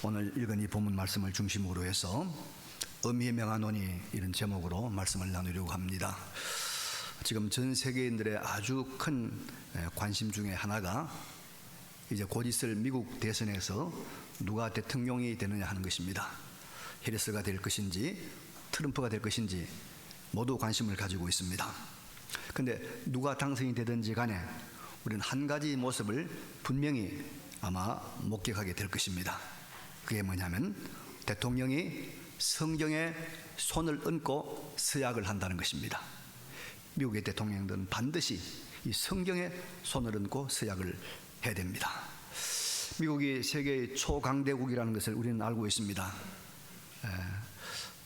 오늘 읽은 이 본문 말씀을 중심으로 해서 의미의 명하노니 이런 제목으로 말씀을 나누려고 합니다. 지금 전 세계인들의 아주 큰 관심 중에 하나가 이제 곧 있을 미국 대선에서 누가 대통령이 되느냐 하는 것입니다. 해리스가 될 것인지 트럼프가 될 것인지 모두 관심을 가지고 있습니다. 근데 누가 당선이 되든지 간에 우리는 한 가지 모습을 분명히 아마 목격하게 될 것입니다. 그게 뭐냐면 대통령이 성경에 손을 얹고 서약을 한다는 것입니다. 미국의 대통령들은 반드시 이 성경에 손을 얹고 서약을 해야 됩니다. 미국이 세계의 초강대국이라는 것을 우리는 알고 있습니다.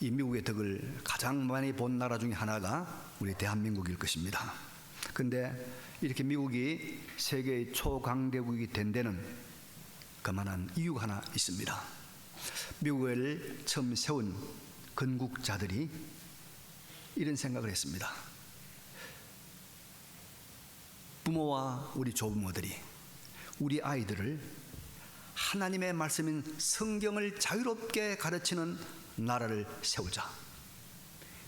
이 미국의 덕을 가장 많이 본 나라 중에 하나가 우리 대한민국일 것입니다. 그런데 이렇게 미국이 세계의 초강대국이 된 데는 그만한 이유가 하나 있습니다. 미국을 처음 세운 건국자들이 이런 생각을 했습니다. 부모와 우리 조부모들이 우리 아이들을 하나님의 말씀인 성경을 자유롭게 가르치는 나라를 세우자,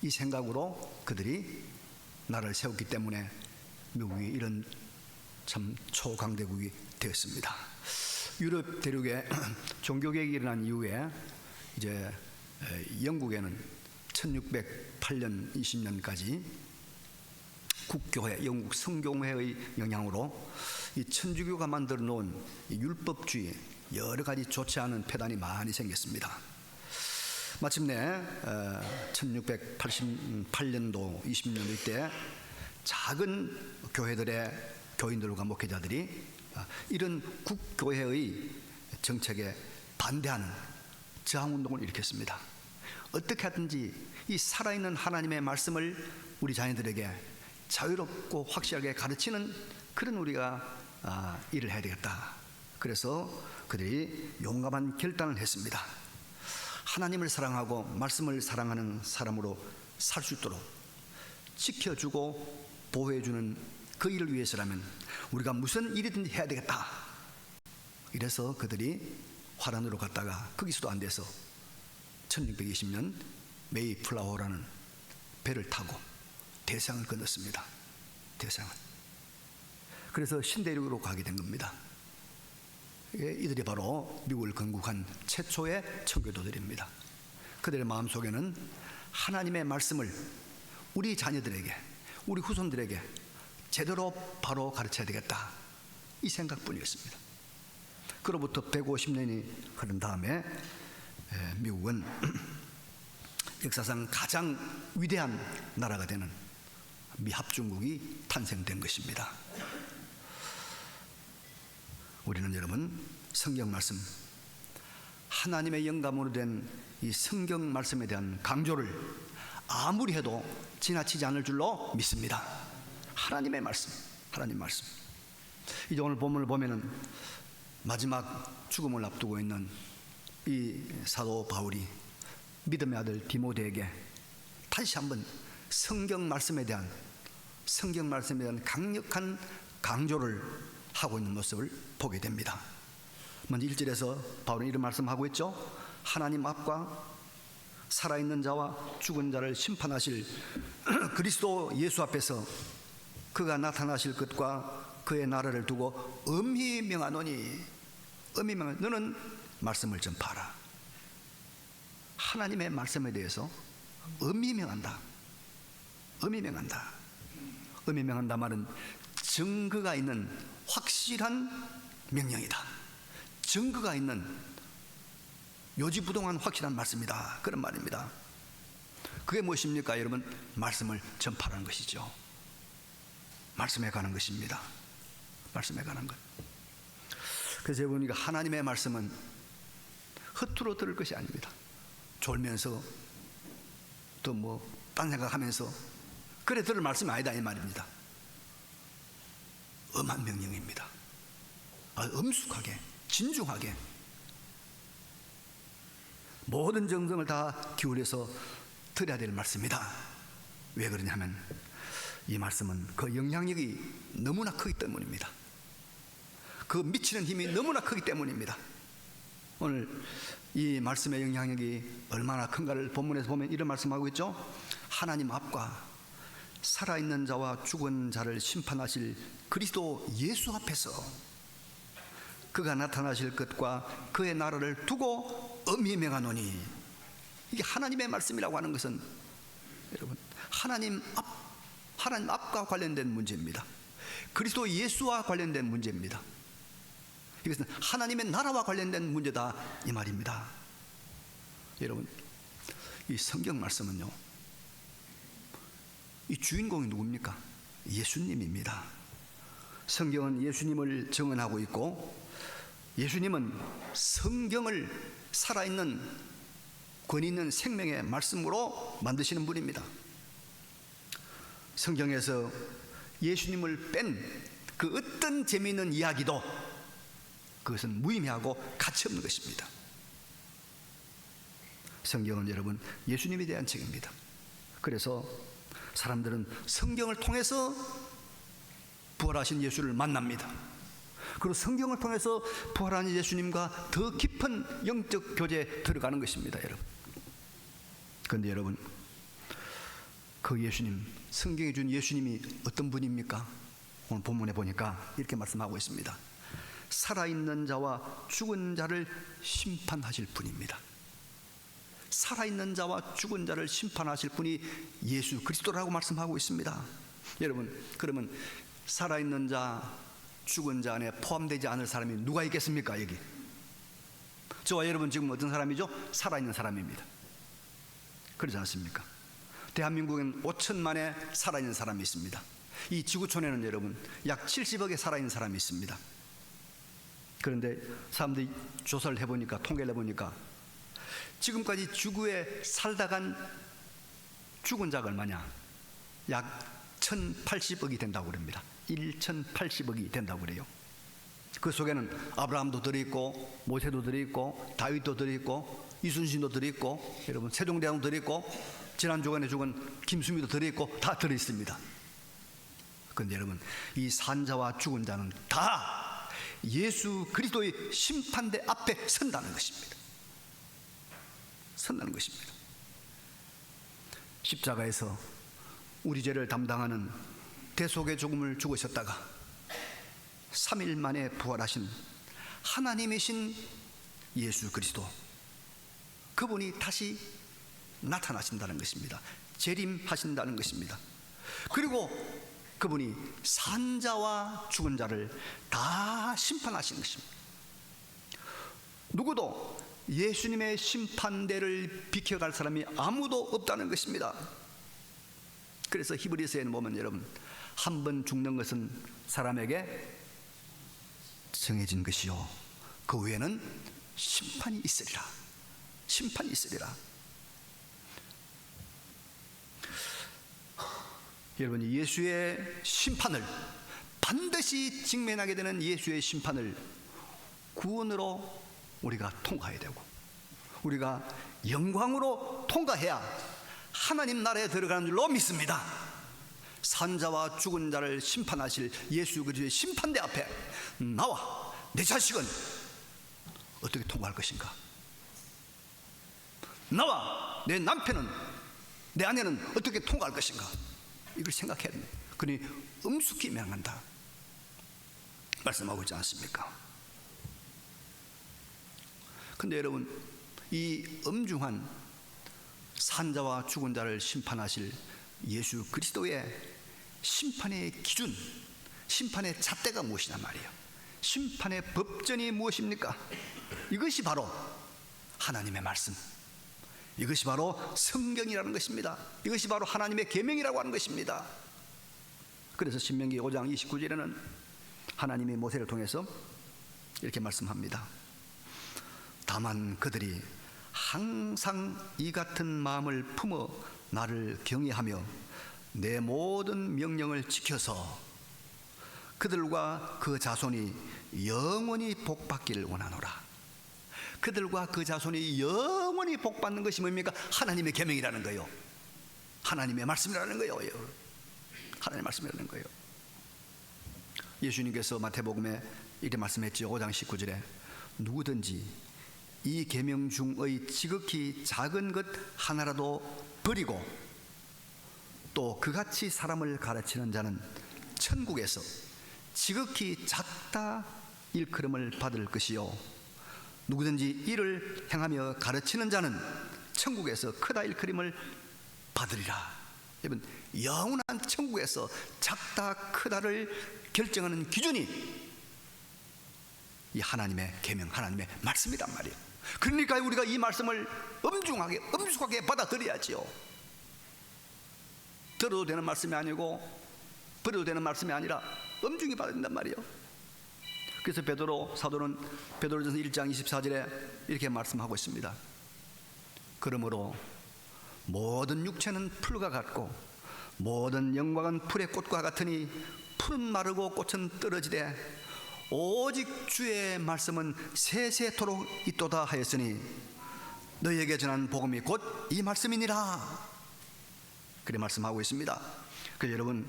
이 생각으로 그들이 나라를 세웠기 때문에 미국이 이런 참 초강대국이 되었습니다. 유럽 대륙에 종교개혁이 일어난 이후에 이제 영국에는 1608년 20년까지 국교회, 영국 성공회의 영향으로 이 천주교가 만들어 놓은 율법주의, 여러 가지 좋지 않은 폐단이 많이 생겼습니다. 마침내 1688년도 20년 이때 작은 교회들의 교인들과 목회자들이 이런 국교회의 정책에 반대하는 저항운동을 일으켰습니다. 어떻게 하든지 이 살아있는 하나님의 말씀을 우리 자녀들에게 자유롭고 확실하게 가르치는 그런 우리가 일을 해야 되겠다. 그래서 그들이 용감한 결단을 했습니다. 하나님을 사랑하고 말씀을 사랑하는 사람으로 살 수 있도록 지켜주고 보호해주는 그 일을 위해서라면 우리가 무슨 일이든지 해야 되겠다. 이래서 그들이 화란으로 갔다가 거기서도 안 돼서 1620년 메이플라워라는 배를 타고 대서양을 건넜습니다. 대서양을. 그래서 신대륙으로 가게 된 겁니다. 이들이 바로 미국을 건국한 최초의 청교도들입니다. 그들의 마음속에는 하나님의 말씀을 우리 자녀들에게, 우리 후손들에게 제대로 바로 가르쳐야 되겠다, 이 생각뿐이었습니다. 그로부터 150년이 흐른 다음에 미국은 역사상 가장 위대한 나라가 되는 미합중국이 탄생된 것입니다. 우리는 여러분, 성경 말씀, 하나님의 영감으로 된 이 성경 말씀에 대한 강조를 아무리 해도 지나치지 않을 줄로 믿습니다. 하나님의 말씀, 하나님 말씀. 이제 오늘 본문을 보면은 마지막 죽음을 앞두고 있는 이 사도 바울이 믿음의 아들 디모데에게 다시 한번 성경 말씀에 대한 강력한 강조를 하고 있는 모습을 보게 됩니다. 먼저 1절에서 바울은 이런 말씀하고 있죠. 하나님 앞과 살아있는 자와 죽은 자를 심판하실 그리스도 예수 앞에서 그가 나타나실 것과 그의 나라를 두고 엄히 명하노니, 엄히 명하노니, 너는 말씀을 전파하라. 하나님의 말씀에 대해서 엄히 명한다. 엄히 명한다. 엄히 명한다 말은 증거가 있는 확실한 명령이다. 증거가 있는 요지부동한 확실한 말씀이다, 그런 말입니다. 그게 무엇입니까? 여러분, 말씀을 전파하는 것이죠. 말씀에 관한 것입니다. 말씀에 관한 것. 그래서 여러분, 하나님의 말씀은 허투루 들을 것이 아닙니다. 졸면서 또 뭐 딴 생각하면서 그래 들을 말씀이 아니다, 이 말입니다. 엄한 명령입니다. 엄숙하게, 진중하게 모든 정성을 다 기울여서 들어야 될 말씀이다. 왜 그러냐면 이 말씀은 그 영향력이 너무나 크기 때문입니다. 그 미치는 힘이 너무나 크기 때문입니다. 오늘 이 말씀의 영향력이 얼마나 큰가를 본문에서 보면 이런 말씀하고 있죠. 하나님 앞과 살아있는 자와 죽은 자를 심판하실 그리스도 예수 앞에서 그가 나타나실 것과 그의 나라를 두고 엄히 명하노니, 이게 하나님의 말씀이라고 하는 것은 여러분 하나님 앞과 관련된 문제입니다. 그리스도 예수와 관련된 문제입니다. 이것은 하나님의 나라와 관련된 문제다 이 말입니다. 여러분, 이 성경 말씀은요, 이 주인공이 누굽니까? 예수님입니다. 성경은 예수님을 증언하고 있고, 예수님은 성경을 살아있는 권위 있는 생명의 말씀으로 만드시는 분입니다. 성경에서 예수님을 뺀 그 어떤 재미있는 이야기도 그것은 무의미하고 가치 없는 것입니다. 성경은 여러분 예수님에 대한 책입니다. 그래서 사람들은 성경을 통해서 부활하신 예수를 만납니다. 그리고 성경을 통해서 부활한 예수님과 더 깊은 영적 교제에 들어가는 것입니다, 여러분. 그런데 여러분, 그 예수님, 성경에 준 예수님이 어떤 분입니까? 오늘 본문에 보니까 이렇게 말씀하고 있습니다. 살아있는 자와 죽은 자를 심판하실 분입니다. 살아있는 자와 죽은 자를 심판하실 분이 예수 그리스도라고 말씀하고 있습니다. 여러분, 그러면 살아있는 자, 죽은 자 안에 포함되지 않을 사람이 누가 있겠습니까? 여기 저와 여러분 지금 어떤 사람이죠? 살아있는 사람입니다. 그렇지 않습니까? 대한민국엔 5천만의 살아있는 사람이 있습니다. 이 지구촌에는 여러분 약 70억의 살아있는 사람이 있습니다. 그런데 사람들이 조사를 해보니까, 통계를 해보니까 지금까지 지구에 살다 간 죽은 자가 얼마냐? 약 1080억이 된다고 그럽니다. 1080억이 된다고 그래요. 그 속에는 아브라함도 들어있고, 모세도 들어있고, 다윗도 들어있고, 이순신도 들어있고, 여러분 세종대왕도 들어있고, 지난 주간에 죽은 김수미도 들어있고, 다 들어있습니다. 그런데 여러분, 이 산자와 죽은 자는 다 예수 그리스도의 심판대 앞에 선다는 것입니다. 선다는 것입니다. 십자가에서 우리 죄를 담당하는 대속의 죽음을 죽으셨다가 3일 만에 부활하신 하나님이신 예수 그리스도, 그분이 다시 나타나신다는 것입니다. 재림하신다는 것입니다. 그리고 그분이 산자와 죽은 자를 다 심판하신 것입니다. 누구도 예수님의 심판대를 비켜갈 사람이 아무도 없다는 것입니다. 그래서 히브리서에는 보면 여러분, 한 번 죽는 것은 사람에게 정해진 것이요, 그 외에는 심판이 있으리라. 심판이 있으리라. 여러분, 예수의 심판을, 반드시 직면하게 되는 예수의 심판을 구원으로 우리가 통과해야 되고, 우리가 영광으로 통과해야 하나님 나라에 들어가는 줄로 믿습니다. 산자와 죽은 자를 심판하실 예수 그리스도의 심판대 앞에 나와 내 자식은 어떻게 통과할 것인가? 나와 내 남편은, 내 아내는 어떻게 통과할 것인가? 이걸 생각해야 됩니다. 그러니 엄숙히 명한다 말씀하고 있지 않습니까? 근데 여러분, 이 엄중한 산자와 죽은 자를 심판하실 예수 그리스도의 심판의 기준, 심판의 잣대가 무엇이냐 말이에요. 심판의 법전이 무엇입니까? 이것이 바로 하나님의 말씀, 이것이 바로 성경이라는 것입니다. 이것이 바로 하나님의 계명이라고 하는 것입니다. 그래서 신명기 5장 29절에는 하나님이 모세를 통해서 이렇게 말씀합니다. 다만 그들이 항상 이 같은 마음을 품어 나를 경외하며 내 모든 명령을 지켜서 그들과 그 자손이 영원히 복받기를 원하노라. 그들과 그 자손이 영원히 복받는 것이 뭡니까? 하나님의 계명이라는 거예요. 하나님의 말씀이라는 거예요. 하나님의 말씀이라는 거예요. 예수님께서 마태복음에 이렇게 말씀했죠. 5장 19절에 누구든지 이 계명 중의 지극히 작은 것 하나라도 버리고 또 그같이 사람을 가르치는 자는 천국에서 지극히 작다 일컬음을 받을 것이요 누구든지 이를 행하며 가르치는 자는 천국에서 크다 일컬음을 받으리라. 여러분, 영원한 천국에서 작다 크다를 결정하는 기준이 이 하나님의 계명, 하나님의 말씀이란 말이에요. 그러니까 우리가 이 말씀을 엄중하게 받아들여야지요. 들어도 되는 말씀이 아니고 버려도 되는 말씀이 아니라 엄중히 받아야 된단 말이에요. 그래서 사도는 베드로전서 1장 24절에 이렇게 말씀하고 있습니다. 그러므로 모든 육체는 풀과 같고 모든 영광은 풀의 꽃과 같으니 풀은 마르고 꽃은 떨어지되 오직 주의 말씀은 세세토록 있도다 하였으니 너희에게 전한 복음이 곧 이 말씀이니라. 그래 말씀하고 있습니다. 그래서 여러분,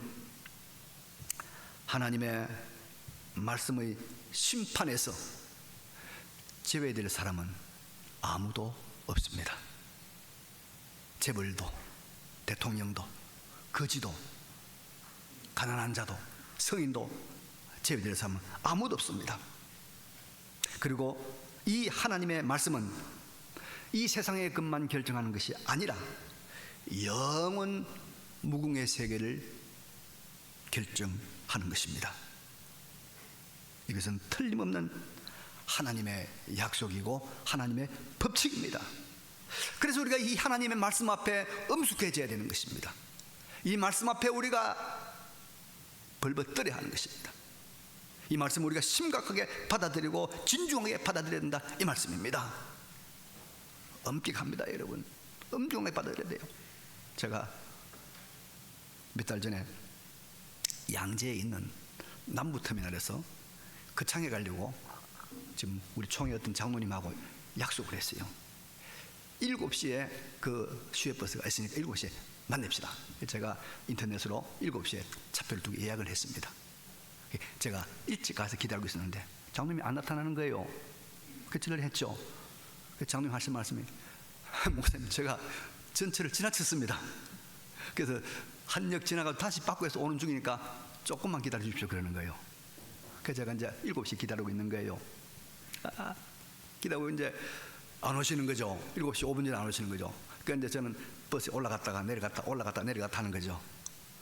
하나님의 말씀의 심판에서 제외될 사람은 아무도 없습니다. 재벌도, 대통령도, 거지도, 가난한 자도, 성인도 제외될 사람은 아무도 없습니다. 그리고 이 하나님의 말씀은 이 세상의 것만 결정하는 것이 아니라 영원 무궁의 세계를 결정하는 것입니다. 이것은 틀림없는 하나님의 약속이고 하나님의 법칙입니다. 그래서 우리가 이 하나님의 말씀 앞에 엄숙해져야 되는 것입니다. 이 말씀 앞에 우리가 벌벌 떨어야 하는 것입니다. 이 말씀을 우리가 심각하게 받아들이고 진중하게 받아들여야 된다, 이 말씀입니다. 엄격합니다, 여러분. 엄중하게 받아들여야 돼요. 제가 몇 달 전에 양재에 있는 남부터미널에서 거창에 가려고 지금 우리 총회 어떤 장로님하고 약속을 했어요. 7시에 그 시외버스가 있으니까 7시에 만납시다. 제가 인터넷으로 7시에 차표를 두고 예약을 했습니다. 제가 일찍 가서 기다리고 있었는데 장로님이 안 나타나는 거예요. 그 전화를 했죠. 장로님 하신 말씀이 목사님, 제가 전철을 지나쳤습니다. 그래서 한역 지나가고 다시 바꾸에서 오는 중이니까 조금만 기다려 주십시오 그러는 거예요. 그래서 제가 이제 7시 기다리고 있는 거예요. 기다리고 이제 안 오시는 거죠. 7시 5분 전에 안 오시는 거죠. 그러니까 이제 저는 버스에 올라갔다가 내려갔다 하는 거죠.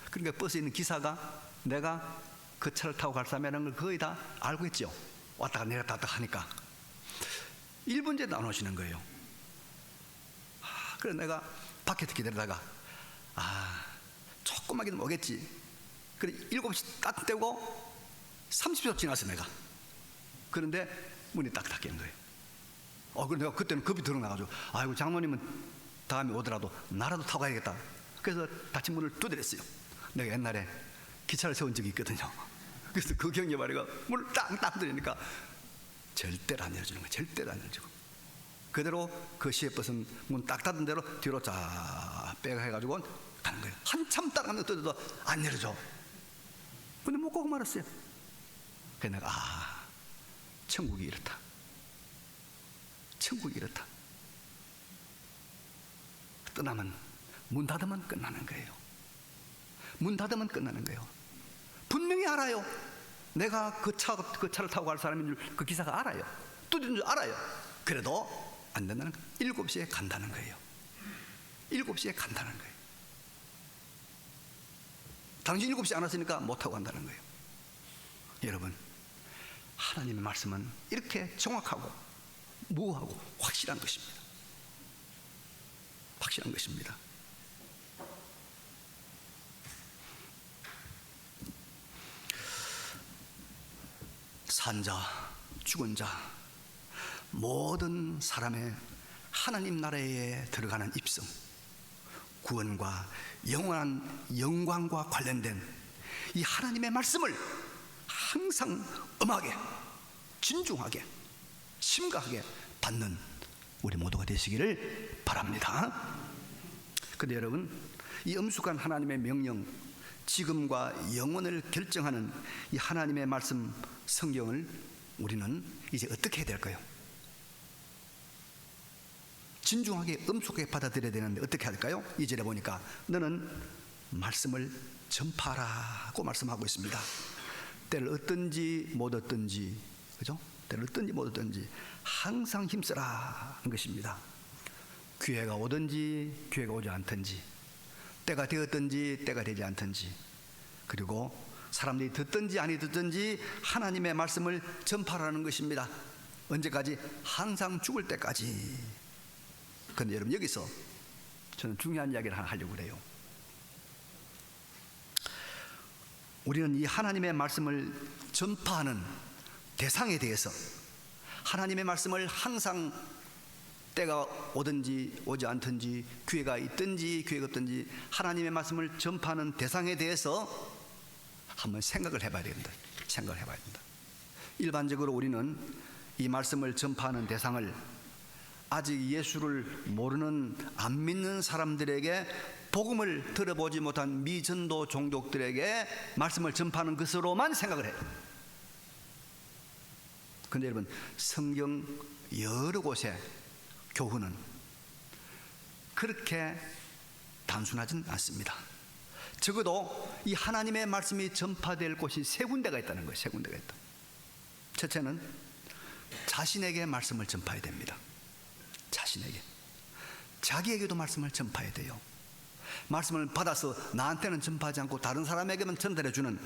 그러니까 버스에 있는 기사가 내가 그 차를 타고 갈 사람이라는 걸 거의 다 알고 있죠. 왔다가 내렸다 하니까 1분 전에도 안 오시는 거예요. 그래서 내가 밖에서 기다리다가 조금만 기다리면 오겠지. 그래 7시 딱 되고 30초 지났어 내가. 그런데 문이 딱 닫히는 거예요. 그래서 내가 그때는 급이 들어나가지고 아이고, 장로님은 다음에 오더라도 나라도 타고 가야겠다. 그래서 닫힌 문을 두드렸어요. 내가 옛날에 기차를 세운 적이 있거든요. 그래서 그 경계 말이가 문을 딱 두드리니까 절대로 안 열어주는 거예요. 절대로 안 열어주고 그대로 그 시외버스는 문 딱 닫은 대로 뒤로 쫙 빼가 해가지고 가는 거예요. 한참 따라가면서 뜯어도 안 열어줘. 근데 못 가고 말았어요. 그래서 내가 천국이 이렇다. 천국이 이렇다. 떠나면 문 닫으면 끝나는 거예요. 문 닫으면 끝나는 거예요. 분명히 알아요. 내가 그 차를 타고 갈 사람인 줄 그 기사가 알아요. 뚜드린 줄 알아요. 그래도 안 된다는 거예요. 7시에 간다는 거예요. 7시에 간다는 거예요. 당신 7시 안 왔으니까 못 타고 간다는 거예요. 여러분, 하나님의 말씀은 이렇게 정확하고 무하고 확실한 것입니다. 확실한 것입니다. 산 자, 죽은 자, 모든 사람의 하나님 나라에 들어가는 입성, 구원과 영원한 영광과 관련된 이 하나님의 말씀을 항상 엄하게, 진중하게, 심각하게 받는 우리 모두가 되시기를 바랍니다. 그런데 여러분, 이 엄숙한 하나님의 명령, 지금과 영원을 결정하는 이 하나님의 말씀 성경을 우리는 이제 어떻게 해야 될까요? 진중하게 엄숙하게 받아들여야 되는데 어떻게 할까요? 2절에 보니까 너는 말씀을 전파하라고 말씀하고 있습니다. 때를 얻든지 못 얻든지, 그죠? 때를 얻든지 못 얻든지 항상 힘쓰라 하는 것입니다. 기회가 오든지 기회가 오지 않든지, 때가 되었든지 때가 되지 않든지, 그리고 사람들이 듣든지 아니 듣든지 하나님의 말씀을 전파하라는 것입니다. 언제까지? 항상 죽을 때까지. 그런데 여러분, 여기서 저는 중요한 이야기를 하나 하려고 그래요. 우리는 이 하나님의 말씀을 전파하는 대상에 대해서 하나님의 말씀을 항상 때가 오든지 오지 않든지, 기회가 있든지 기회가 없든지 하나님의 말씀을 전파하는 대상에 대해서 한번 생각을 해봐야 됩니다. 생각을 해봐야 된다. 일반적으로 우리는 이 말씀을 전파하는 대상을 아직 예수를 모르는 안 믿는 사람들에게, 복음을 들어보지 못한 미전도 종족들에게 말씀을 전파하는 것으로만 생각을 해요. 그런데 여러분, 성경 여러 곳에 교훈은 그렇게 단순하진 않습니다. 적어도 이 하나님의 말씀이 전파될 곳이 세 군데가 있다는 거예요. 세 군데가 있다. 첫째는 자신에게 말씀을 전파해야 됩니다. 자신에게, 자기에게도 말씀을 전파해야 돼요. 말씀을 받아서 나한테는 전파하지 않고 다른 사람에게만 전달해 주는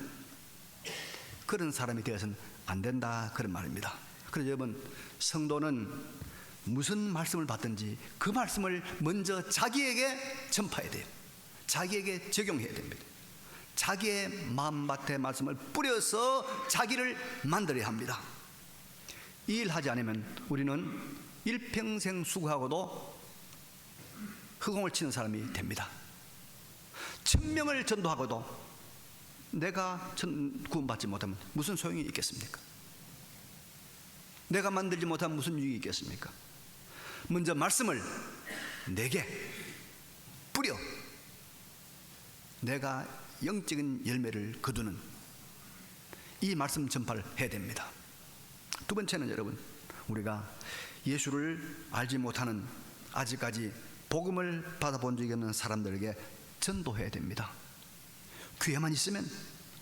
그런 사람이 되어서는 안 된다, 그런 말입니다. 그래서 여러분, 성도는 무슨 말씀을 받든지 그 말씀을 먼저 자기에게 전파해야 돼요. 자기에게 적용해야 됩니다. 자기의 마음밭에 말씀을 뿌려서 자기를 만들어야 합니다. 이 일 하지 않으면 우리는 일평생 수고하고도 허공을 치는 사람이 됩니다. 1000명을 전도하고도 내가 구원받지 못하면 무슨 소용이 있겠습니까? 내가 만들지 못하면 무슨 유익이 있겠습니까? 먼저 말씀을 내게 뿌려 내가 영적인 열매를 거두는 이 말씀 전파를 해야 됩니다. 두 번째는 여러분, 우리가 예수를 알지 못하는, 아직까지 복음을 받아본 적이 없는 사람들에게 전도해야 됩니다. 기회만 있으면,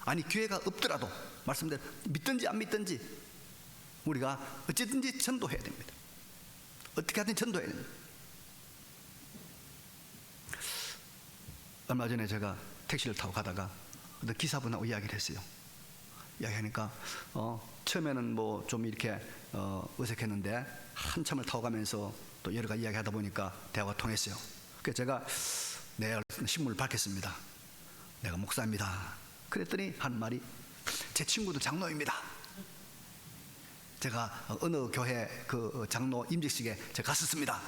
아니 기회가 없더라도 말씀대로 믿든지 안 믿든지 우리가 어쨌든지 전도해야 됩니다. 어떻게 하든 전도해야 됩니다. 얼마 전에 제가 택시를 타고 가다가 기사분하고 이야기를 했어요. 이야기하니까 처음에는 뭐 좀 이렇게 어색했는데 한참을 타고 가면서 또 여러 가지 이야기하다 보니까 대화가 통했어요. 그래서 제가 내 신분을 밝혔습니다. 내가 목사입니다. 그랬더니 하는 말이, 제 친구도 장로입니다. 제가 어느 교회 그 장로 임직식에 제가 갔었습니다.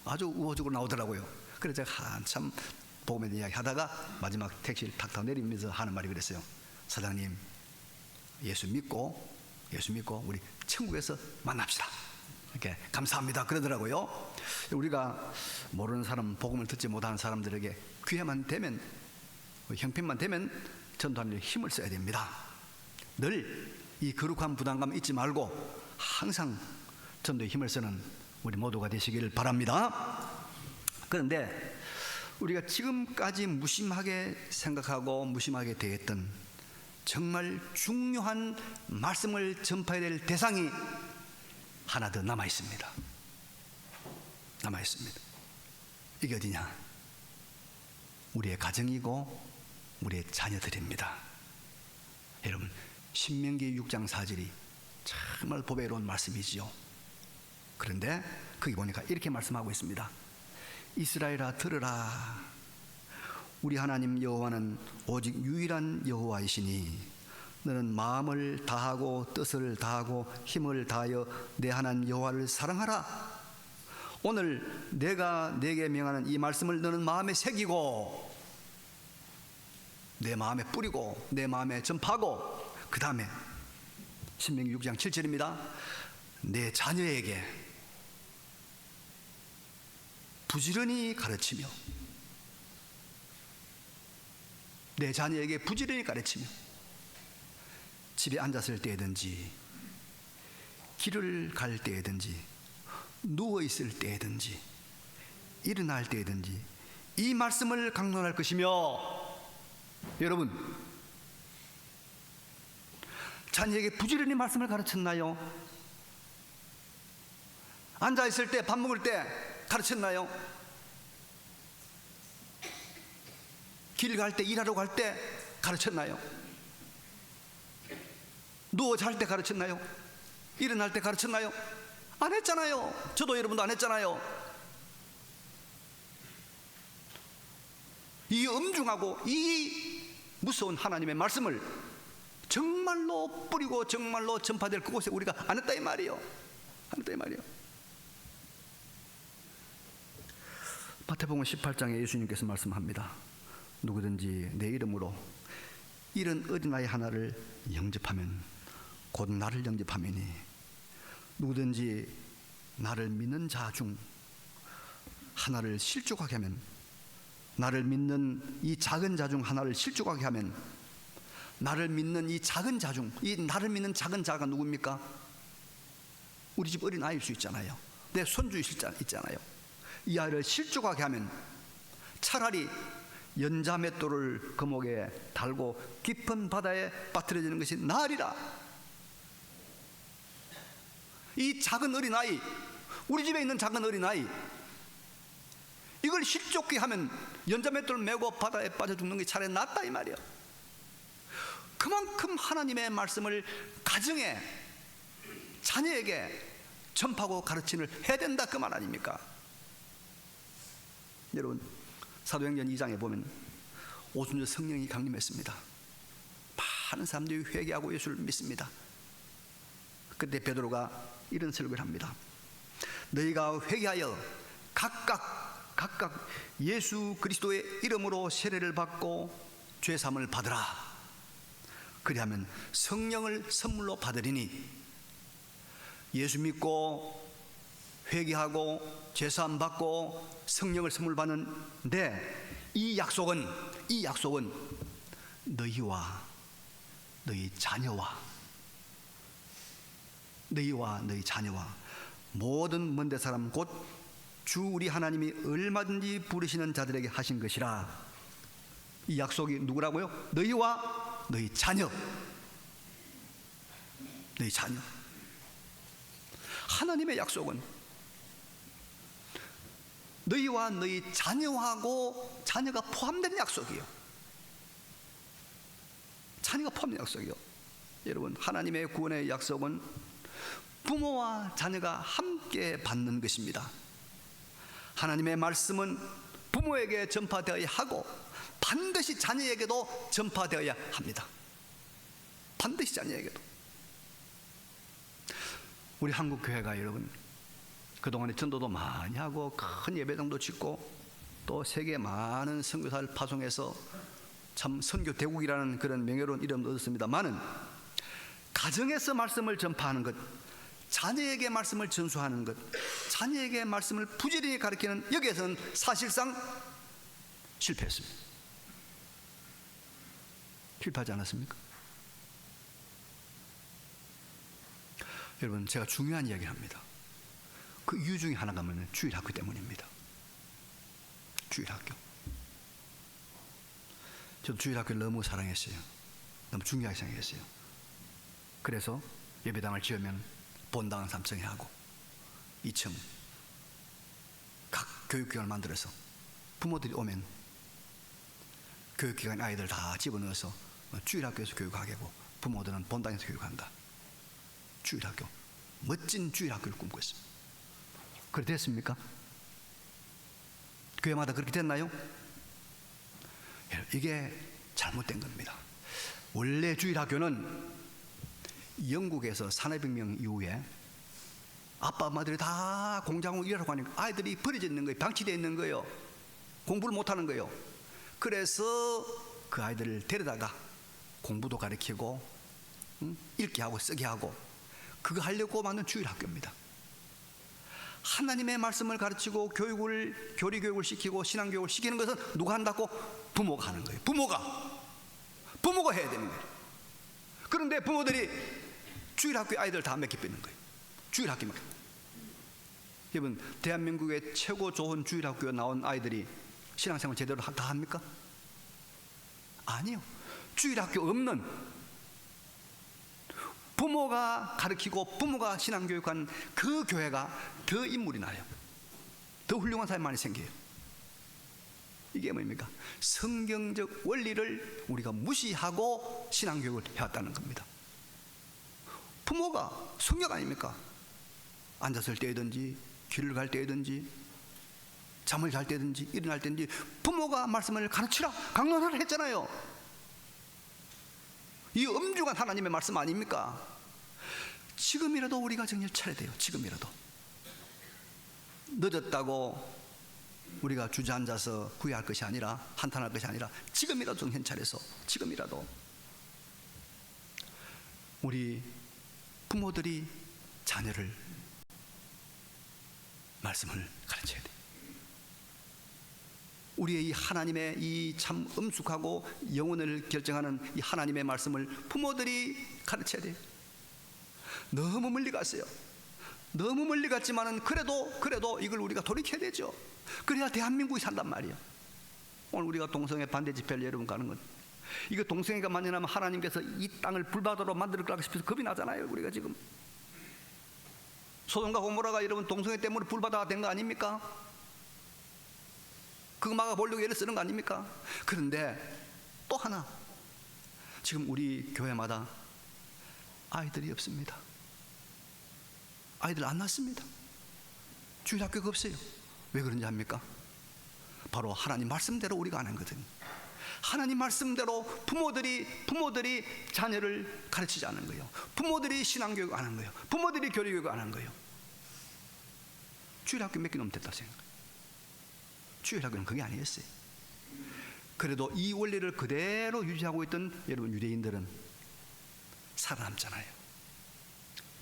아주 우호적으로 나오더라고요. 그래서 제가 한참 복음에 대한 이야기 하다가 마지막 택시를 탁탁 내리면서 하는 말이 그랬어요. 사장님, 예수 믿고 우리 천국에서 만납시다. 이렇게 감사합니다 그러더라고요. 우리가 모르는 사람, 복음을 듣지 못하는 사람들에게 기회만 되면, 형편만 되면 전도하는 데 힘을 써야 됩니다. 늘 이 거룩한 부담감 잊지 말고 항상 전도에 힘을 쓰는 우리 모두가 되시기를 바랍니다. 그런데 우리가 지금까지 무심하게 생각하고 무심하게 대했던 정말 중요한 말씀을 전파해야 될 대상이 하나 더 남아 있습니다. 남아 있습니다. 이게 어디냐? 우리의 가정이고 우리의 자녀들입니다. 여러분, 신명기 6장 4절이 정말 보배로운 말씀이지요. 그런데 거기 보니까 이렇게 말씀하고 있습니다. 이스라엘아 들으라. 우리 하나님 여호와는 오직 유일한 여호와이시니 너는 마음을 다하고 뜻을 다하고 힘을 다하여 내 하나님 여호와를 사랑하라. 오늘 내가 내게 명하는 이 말씀을 너는 마음에 새기고 내 마음에 뿌리고 내 마음에 전파하고, 그 다음에 신명기 6장 7절입니다. 내 자녀에게 부지런히 가르치며, 내 자녀에게 부지런히 가르치며, 집에 앉았을 때든지 길을 갈 때든지 누워있을 때든지 일어날 때든지 이 말씀을 강론할 것이며, 여러분, 자녀에게 부지런히 말씀을 가르쳤나요? 앉아있을 때, 밥 먹을 때 가르쳤나요? 길 갈 때, 일하러 갈 때 가르쳤나요? 누워 잘 때 가르쳤나요? 일어날 때 가르쳤나요? 안 했잖아요. 저도 여러분도 안 했잖아요. 이 엄중하고 이 무서운 하나님의 말씀을 정말로 뿌리고 정말로 전파될 그곳에 우리가 안 했다 이 말이에요. 안 했다 이 말이에요. 마태복음 18장에 예수님께서 말씀합니다. 누구든지 내 이름으로 이런 어린아이 하나를 영접하면 곧 나를 영접하매니, 누구든지 나를 믿는 자 중 하나를 실족하게 하면, 나를 믿는 이 작은 자 중 하나를 실족하게 하면, 나를 믿는 이 작은 자 중, 이 나를 믿는 작은 자가 누굽니까? 우리 집 어린아이일 수 있잖아요. 내 손주 있잖아요. 이 아이를 실족하게 하면 차라리 연자맷돌을 거목에 달고 깊은 바다에 빠뜨려지는 것이 나으리라. 이 작은 어린아이, 우리 집에 있는 작은 어린아이, 이걸 실족하게 하면 연자맷돌을 메고 바다에 빠져 죽는 게 차라리 낫다 이 말이에요. 그만큼 하나님의 말씀을 가정에, 자녀에게 전파하고 가르침을 해야 된다 그 말 아닙니까? 여러분, 사도행전 2장에 보면 오순절 성령이 강림했습니다. 많은 사람들이 회개하고 예수를 믿습니다. 그때 베드로가 이런 설교를 합니다. 너희가 회개하여 각각 예수 그리스도의 이름으로 세례를 받고 죄사함을 받으라. 그리하면 성령을 선물로 받으리니, 예수 믿고 회개하고 죄사함 받고 성령을 선물 받는데, 이 약속은 너희와 너희 자녀와 모든 먼데 사람 곧 주 우리 하나님이 얼마든지 부르시는 자들에게 하신 것이라. 이 약속이 누구라고요? 너희와 너희 자녀. 하나님의 약속은 너희와 너희 자녀하고, 자녀가 포함된 약속이에요. 자녀가 포함된 약속이요. 여러분, 하나님의 구원의 약속은 부모와 자녀가 함께 받는 것입니다. 하나님의 말씀은 부모에게 전파되어야 하고 반드시 자녀에게도 전파되어야 합니다. 반드시 자녀에게도. 우리 한국 교회가 여러분, 그동안에 전도도 많이 하고 큰 예배당도 짓고 또 세계 많은 선교사를 파송해서 참 선교 대국이라는 그런 명예로운 이름도 얻었습니다만은, 가정에서 말씀을 전파하는 것, 자녀에게 말씀을 전수하는 것, 자녀에게 말씀을 부지런히 가르치는, 여기에서는 사실상 실패했습니다. 실패하지 않았습니까? 여러분, 제가 중요한 이야기를 합니다. 그 이유 중에 하나가 뭐냐면 주일학교 때문입니다. 주일학교. 저도 주일학교를 너무 사랑했어요. 너무 중요하게 생각했어요. 그래서 예배당을 지으면 본당은 3층에 하고 2층 각 교육기관을 만들어서 부모들이 오면 교육기관 아이들 다 집어넣어서 주일학교에서 교육하게 하고 부모들은 본당에서 교육한다. 주일학교, 멋진 주일학교를 꿈꾸고 있습니다. 그렇게 됐습니까? 교회마다 그렇게 됐나요? 이게 잘못된 겁니다. 원래 주일학교는 영국에서 산업혁명 이후에 아빠 엄마들이 다 공장으로 일하러 가니까 아이들이 버려져 있는 거예요. 방치되어 있는 거예요. 공부를 못하는 거예요. 그래서 그 아이들을 데려다가 공부도 가르치고 읽게 하고 쓰게 하고, 그거 하려고 만든 주일학교입니다. 하나님의 말씀을 가르치고 교리교육을 시키고 신앙교육을 시키는 것은 누가 한다고? 부모가 하는 거예요. 부모가 해야 되는 거예요. 그런데 부모들이 주일학교 아이들 다 맡겨 빼는 거예요. 주일학교만. 여러분, 대한민국의 최고 좋은 주일학교에 나온 아이들이 신앙생활 제대로 다 합니까? 아니요. 주일학교 없는, 부모가 가르치고 부모가 신앙교육한 그 교회가 더 인물이 나요. 더 훌륭한 사람이 많이 생겨요. 이게 뭡니까? 성경적 원리를 우리가 무시하고 신앙교육을 해왔다는 겁니다. 부모가 성경 아닙니까? 앉았을 때든지 길을 갈 때든지 잠을 잘 때든지 일어날 때든지 부모가 말씀을 가르치라, 강론하라 했잖아요. 이 엄중한 하나님의 말씀 아닙니까? 지금이라도 우리가 정신을 차려야 돼요. 지금이라도. 늦었다고 우리가 주저앉아서 후회할 것이 아니라, 한탄할 것이 아니라 지금이라도 정신 차려서, 지금이라도 우리 부모들이 자녀를 말씀을 가르쳐야 돼요. 우리의 이 하나님의 이 참 엄숙하고 영혼을 결정하는 이 하나님의 말씀을 부모들이 가르쳐야 돼요. 너무 멀리 갔어요. 너무 멀리 갔지만은 그래도 이걸 우리가 돌이켜야 되죠. 그래야 대한민국이 산단 말이에요. 오늘 우리가 동성애 반대 집회를 여러분 가는 건, 이거 동성애가 만연하면 하나님께서 이 땅을 불바다로 만들 거라고 싶어서 겁이 나잖아요. 우리가 지금 소돔과 고모라가 여러분 동성애 때문에 불바다가 된 거 아닙니까? 그거 막아보려고 애를 쓰는 거 아닙니까? 그런데 또 하나, 지금 우리 교회마다 아이들이 없습니다. 아이들 안 낳습니다. 주일학교가 없어요. 왜 그런지 압니까? 바로 하나님 말씀대로 우리가 안 하거든요. 하나님 말씀대로 부모들이 자녀를 가르치지 않은 거예요. 부모들이 신앙교육 안 한 거예요. 부모들이 교리교육 안 한 거예요. 주일학교 몇 개 넘면 됐다 생각해요. 주일학교는 그게 아니었어요. 그래도 이 원리를 그대로 유지하고 있던 여러분 유대인들은 살아남잖아요.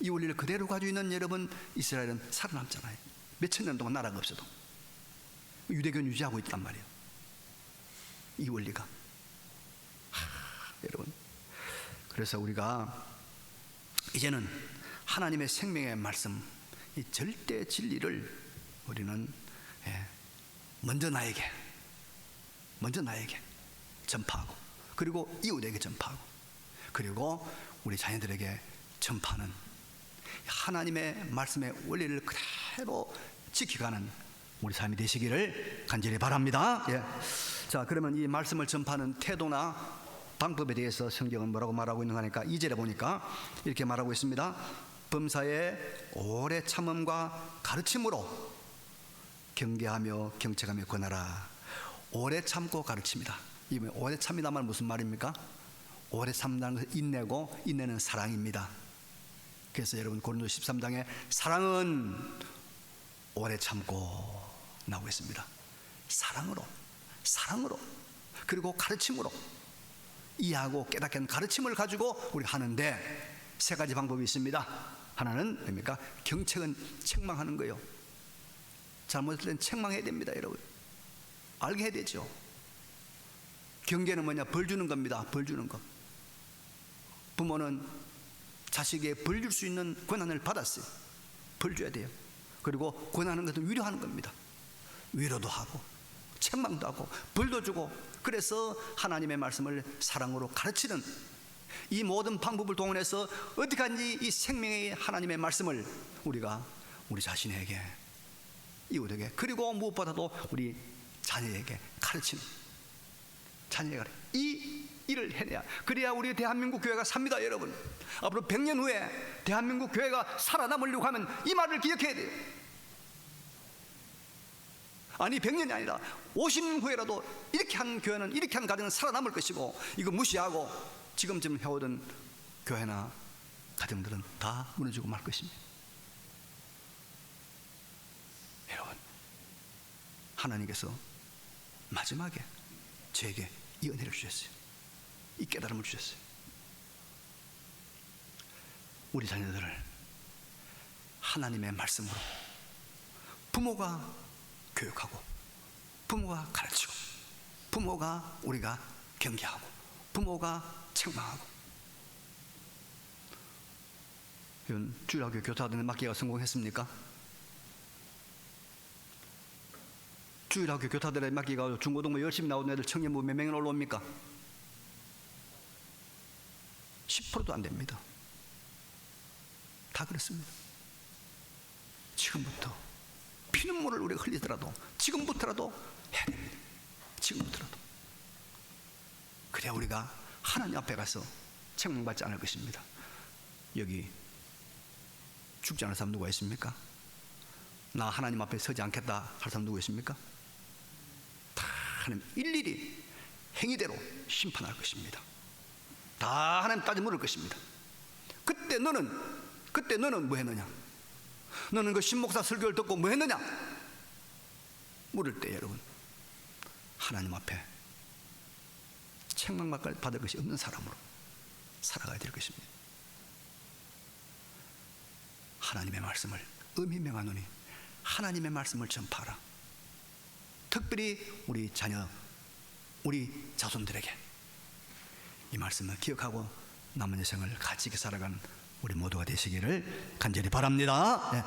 이 원리를 그대로 가지고 있는 여러분 이스라엘은 살아남잖아요. 몇천 년 동안 나라가 없어도 유대교는 유지하고 있단 말이에요. 이 원리가. 여러분, 그래서 우리가 이제는 하나님의 생명의 말씀, 이 절대 진리를 우리는 먼저 나에게 전파하고, 그리고 이웃에게 전파하고, 그리고 우리 자녀들에게 전파하는 하나님의 말씀의 원리를 그대로 지켜가는 우리 삶이 되시기를 간절히 바랍니다. 자, 그러면 이 말씀을 전파하는 태도나 방법에 대해서 성경은 뭐라고 말하고 있는가 하니까 2절에 보니까 이렇게 말하고 있습니다. 범사에 오래 참음과 가르침으로 경계하며 경책하며 권하라. 오래 참고 가르칩니다. 이 오래 참이다 말 무슨 말입니까? 오래 참다는 것은 인내고, 인내는 사랑입니다. 그래서 여러분 고린도서 13장에 사랑은 오래 참고 나오고 있습니다. 사랑으로 그리고 가르침으로, 이해하고 깨닫게 하는 가르침을 가지고 우리 하는데 세 가지 방법이 있습니다. 하나는 뭡니까? 경책은 책망하는 거예요. 잘못할 땐 책망해야 됩니다. 여러분 알게 해야 되죠. 경계는 뭐냐? 벌 주는 겁니다. 벌 주는 것. 부모는 자식에게 벌 줄 수 있는 권한을 받았어요. 벌 줘야 돼요. 그리고 권하는 것은 위로하는 겁니다. 위로도 하고 책망도 하고 벌도 주고, 그래서 하나님의 말씀을 사랑으로 가르치는 이 모든 방법을 동원해서 어떻게 하는지 이 생명의 하나님의 말씀을 우리가 우리 자신에게, 이웃에게, 그리고 무엇보다도 우리 자녀에게 가르치는, 자녀에게 이 일을 해내야, 그래야 우리 대한민국 교회가 삽니다. 여러분 앞으로 100년 후에 대한민국 교회가 살아남으려고 하면 이 말을 기억해야 돼요. 아니 100년이 아니라 50년 후에라도 이렇게 한 교회는, 이렇게 한 가정은 살아남을 것이고, 이거 무시하고 지금쯤 해오던 교회나 가정들은 다 무너지고 말 것입니다. 여러분 하나님께서 마지막에 저에게 이 은혜를 주셨어요. 이 깨달음을 주셨어요. 우리 자녀들을 하나님의 말씀으로 부모가 교육하고, 부모가 가르치고, 부모가 우리가 경계하고, 부모가 책망하고. 이건 주일학교 교사들은 맡기가 성공했습니까? 주일학교 교사들에 맡기가 중고등부 열심히 나오는 애들 청년부 몇 명이나 올라옵니까? 10%도 안 됩니다. 다 그렇습니다. 지금부터 피눈물을 우리가 흘리더라도 지금부터라도 해야 됩니다. 지금부터라도. 그래야 우리가 하나님 앞에 가서 책망받지 않을 것입니다. 여기 죽지 않을 사람 누가 있습니까? 나 하나님 앞에 서지 않겠다 할 사람 누구 있습니까? 다 하나님 일일이 행위대로 심판할 것입니다. 다 하나님 따져 물을 것입니다. 그때 너는 뭐 했느냐? 너는 그 신목사 설교를 듣고 뭐 했느냐? 물을 때 여러분 하나님 앞에 책망받을 것이 없는 사람으로 살아가야 될 것입니다. 하나님의 말씀을 음이 명하노니 하나님의 말씀을 전파하라. 특별히 우리 자녀, 우리 자손들에게 이 말씀을 기억하고 남은 여생을 가지게 살아가는 우리 모두가 되시기를 간절히 바랍니다. 네.